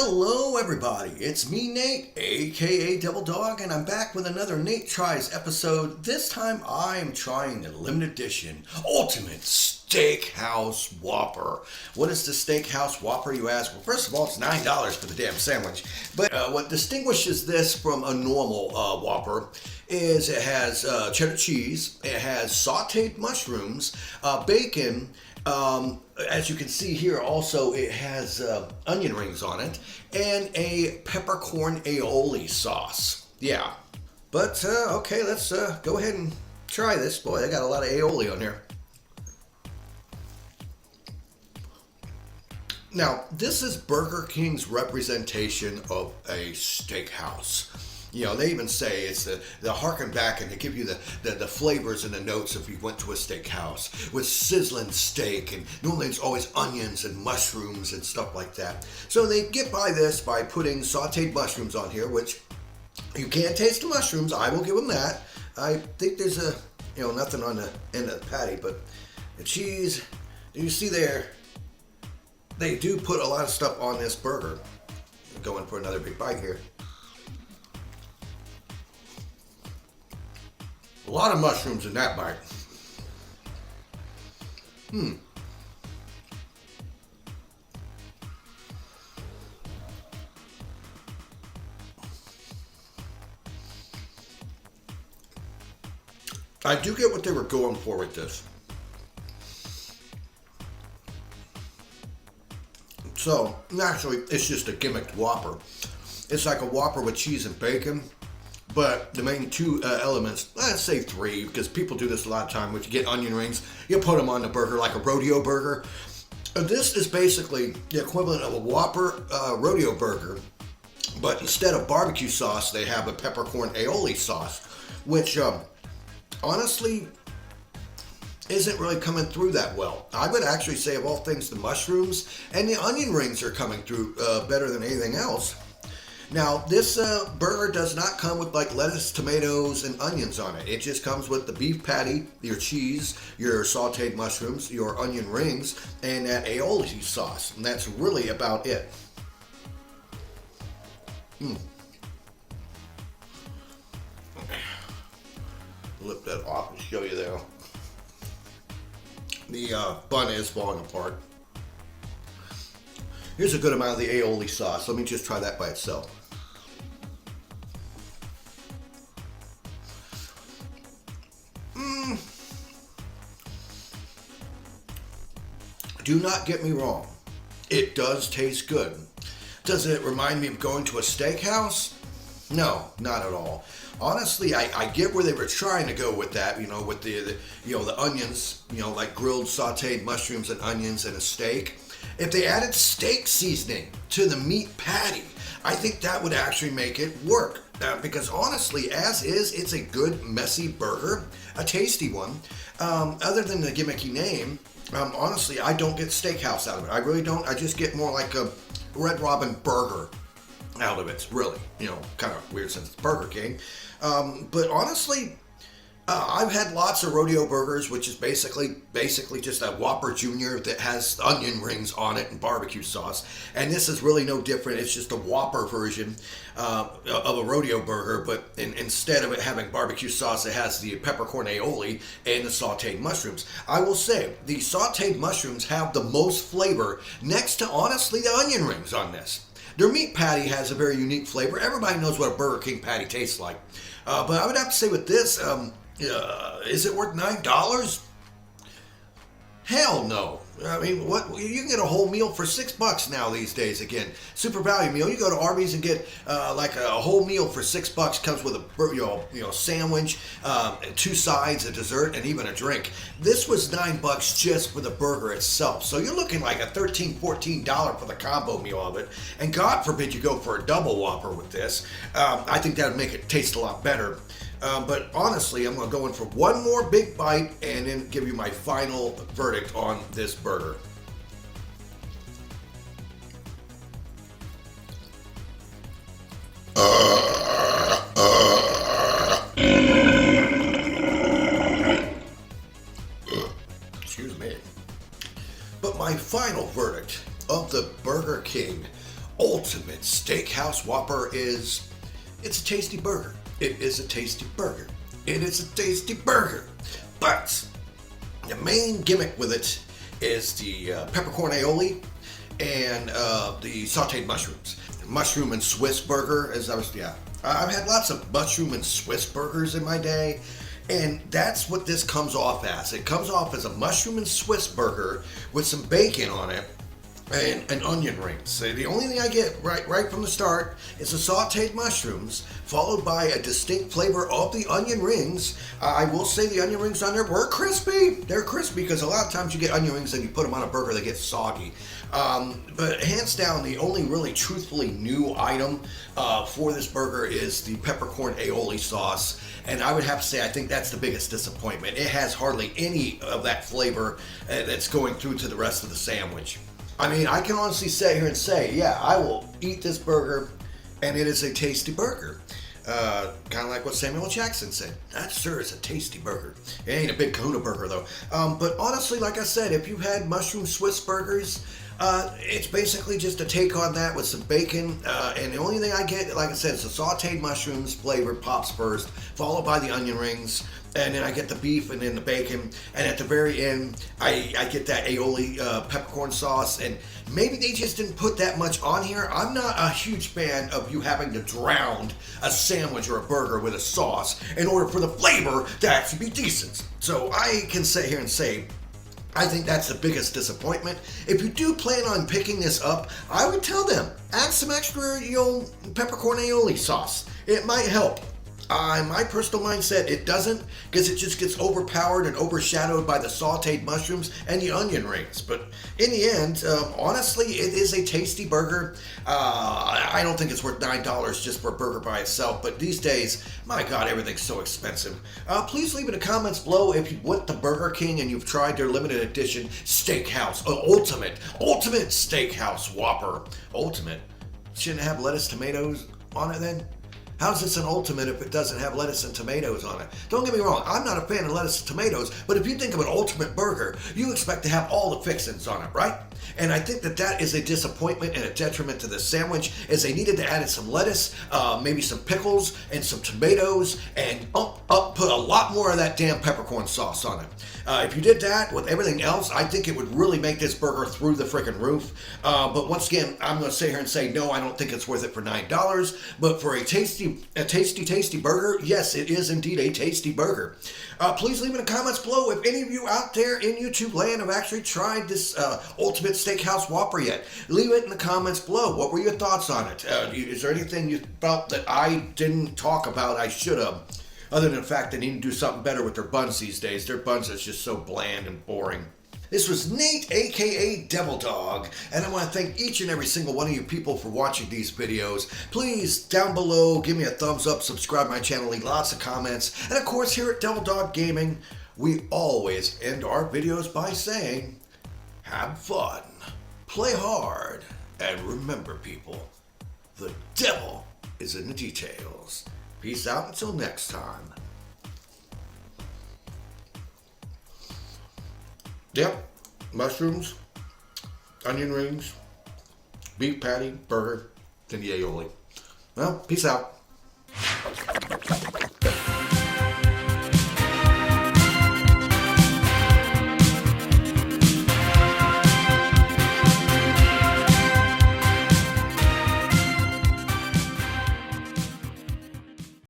Hello everybody, it's me Nate, aka Double Dog, and I'm back with another Nate Tries episode. This time I'm trying the limited edition Ultimate Steakhouse Whopper. What is the Steakhouse Whopper, you ask? Well, first of all, it's $9 for the damn sandwich. But what distinguishes this from a normal Whopper is it has cheddar cheese, it has sauteed mushrooms, bacon, as you can see here, also it has onion rings on it and a peppercorn aoli sauce. Yeah, but okay, let's go ahead and try this. Boy, they got a lot of aioli on here. Now, this is Burger King's representation of a steakhouse. You know, they even say it's the harken back and they give you the flavors and the notes if you went to a steakhouse with sizzling steak, and normally it's always onions and mushrooms and stuff like that. So they get by this by putting sauteed mushrooms on here, which you can't taste the mushrooms. I will give them that. I think there's nothing on the end of the patty, but the cheese, you see there, they do put a lot of stuff on this burger. I'm going for another big bite here. A lot of mushrooms in that bite. I do get what they were going for with this. So, naturally, it's just a gimmicked Whopper. It's like a Whopper with cheese and bacon. But the main two elements, let's say three, because people do this a lot of time. When you get onion rings, you put them on the burger like a rodeo burger. This is basically the equivalent of a Whopper rodeo burger, but instead of barbecue sauce, they have a peppercorn aioli sauce, which honestly isn't really coming through that well. I would actually say, of all things, the mushrooms and the onion rings are coming through better than anything else. Now, this burger does not come with like lettuce, tomatoes, and onions on it. It just comes with the beef patty, your cheese, your sauteed mushrooms, your onion rings, and that aioli sauce. And that's really about it. Lift that off and show you there. The bun is falling apart. Here's a good amount of the aioli sauce. Let me just try that by itself. Do not get me wrong. It does taste good. Does it remind me of going to a steakhouse? No, not at all. Honestly, I get where they were trying to go with that, with the onions, like grilled sauteed mushrooms and onions and a steak. If they added steak seasoning to the meat patty, I think that would actually make it work. Because honestly, as is, it's a good, messy burger, a tasty one. Other than the gimmicky name, honestly, I don't get steakhouse out of it. I really don't. I just get more like a Red Robin burger out of it, really. Kind of weird since it's Burger King. But honestly, I've had lots of rodeo burgers, which is basically just a Whopper Jr. that has onion rings on it and barbecue sauce. And this is really no different. It's just a Whopper version of a rodeo burger, but instead of it having barbecue sauce, it has the peppercorn aioli and the sauteed mushrooms. I will say, the sauteed mushrooms have the most flavor next to, honestly, the onion rings on this. Their meat patty has a very unique flavor. Everybody knows what a Burger King patty tastes like. But I would have to say with this, is it worth $9? Hell no. I mean, what you can get a whole meal for $6 now these days. Again, super value meal. You go to Arby's and get like a whole meal for $6. Comes with a sandwich, 2 sides, a dessert, and even a drink. This was $9 just for the burger itself. So you're looking like a $13, $14 for the combo meal of it. And God forbid you go for a double Whopper with this. I think that would make it taste a lot better. But honestly, I'm going to go in for one more big bite and then give you my final verdict on this burger. Excuse me. But my final verdict of the Burger King ultimate steakhouse Whopper it's a tasty burger. It is a tasty burger. It is a tasty burger. But the main gimmick with it is the peppercorn aioli and the sauteed mushrooms. Mushroom and Swiss burger, I've had lots of mushroom and Swiss burgers in my day, and that's what this comes off as. It comes off as a mushroom and Swiss burger with some bacon on it and onion rings. So the only thing I get right from the start is the sauteed mushrooms, followed by a distinct flavor of the onion rings. I will say the onion rings on there were crispy. They're crispy because a lot of times you get onion rings and you put them on a burger, they get soggy. But hands down, the only really truthfully new item for this burger is the peppercorn aioli sauce. And I would have to say, I think that's the biggest disappointment. It has hardly any of that flavor that's going through to the rest of the sandwich. I mean, I can honestly sit here and say, yeah, I will eat this burger, and it is a tasty burger. Kind of like what Samuel Jackson said. That sure is a tasty burger. It ain't a big kahuna burger, though. But honestly, like I said, if you had mushroom Swiss burgers, it's basically just a take on that with some bacon. And the only thing I get, like I said, is the sauteed mushrooms flavored pops first, followed by the onion rings. And then I get the beef and then the bacon. And at the very end, I get that aioli peppercorn sauce. And maybe they just didn't put that much on here. I'm not a huge fan of you having to drown a sandwich or a burger with a sauce in order for the flavor to actually be decent. So I can sit here and say, I think that's the biggest disappointment. If you do plan on picking this up, I would tell them, add some extra, peppercorn aioli sauce. It might help. In my personal mindset, it doesn't, because it just gets overpowered and overshadowed by the sauteed mushrooms and the onion rings. But in the end, honestly, it is a tasty burger. I don't think it's worth $9 just for a burger by itself, but these days, my God, everything's so expensive. Please leave in the comments below if you went to Burger King and you've tried their limited edition Steakhouse, ultimate Steakhouse Whopper. Ultimate? Shouldn't it have lettuce, tomatoes on it then? How's this an ultimate if it doesn't have lettuce and tomatoes on it? Don't get me wrong, I'm not a fan of lettuce and tomatoes, but if you think of an ultimate burger, you expect to have all the fixings on it, right? And I think that is a disappointment and a detriment to the sandwich, as they needed to add some lettuce, maybe some pickles, and some tomatoes, and put a lot more of that damn peppercorn sauce on it. If you did that with everything else, I think it would really make this burger through the freaking roof. But once again, I'm going to sit here and say, no, I don't think it's worth it for $9. But for a tasty burger, yes, it is indeed a tasty burger. Please leave in the comments below if any of you out there in YouTube land have actually tried this Ultimate Steakhouse Whopper yet. Leave it in the comments below. What were your thoughts on it? Is there anything you felt that I didn't talk about I should have? Other than the fact they need to do something better with their buns these days. Their buns is just so bland and boring. This was Nate, aka Devil Dog, and I want to thank each and every single one of you people for watching these videos. Please, down below, give me a thumbs up, subscribe to my channel, leave lots of comments, and of course here at Devil Dog Gaming, we always end our videos by saying, have fun, play hard, and remember people, the devil is in the details. Peace out until next time. Yep, mushrooms, onion rings, beef patty, burger, and the aioli. Well, peace out.